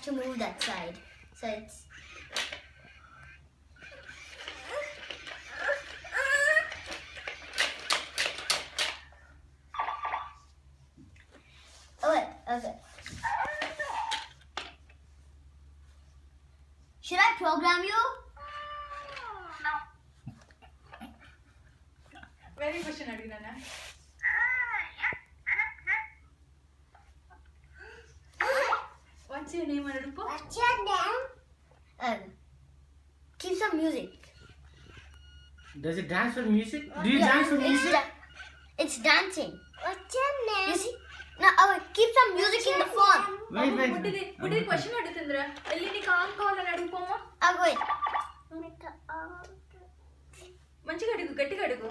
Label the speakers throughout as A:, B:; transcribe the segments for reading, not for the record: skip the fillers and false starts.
A: to move that side. So it's okay. Should I program you?
B: Very question అడిగినా What's your name, Anurupa?
A: What's your name? Keep some music.
C: Does it dance for music? Do you dance for music?
A: It's dancing. What's your name? You see? No, keep some music in the phone.
C: Wait.
B: బుడ్డి question అడుగుతుందిరా వెళ్ళి నీకు on కావాలని అడుగుపోమా
A: Wait.
B: మంచిగా అడుగు గట్టిగా అడుగు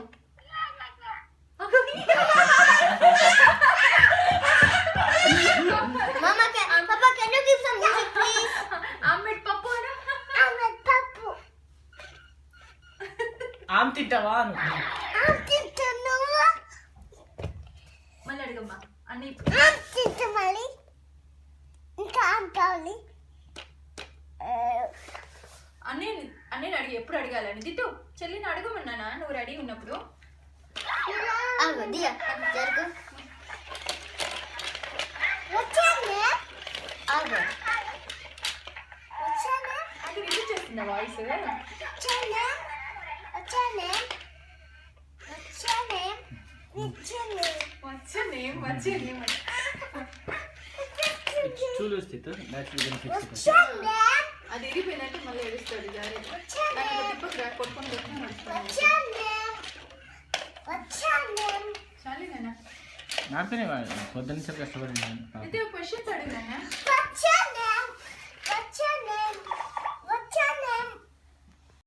A: Papa, can you give some music, please?
B: Omelette పప్పు అను
A: Ahmed Papu.
C: ఆమ్ తింటావా అను
B: మళ్ళీ అడుగమ్మా అన్ని అన్నీ అడిగి ఎప్పుడు అడగాలని దిట్టు చెల్లిని అడగమన్నానా నువ్వు రెడీ ఉన్నప్పుడు అది రిపీట్ చేస్తుందా వాయిస్ వచ్చే name
C: It's too loose, Tito. That's we're gonna fix it.
B: అది ఇరిపోయినట్టు మళ్ళీ ఏడుస్తాడు జారీ తిప్పకు రా కొట్టుకొని చాలే నాన్న
C: నాతోనే పొద్దున్న కష్టపడి
B: అయితే క్వశ్చన్స్ అడిగినా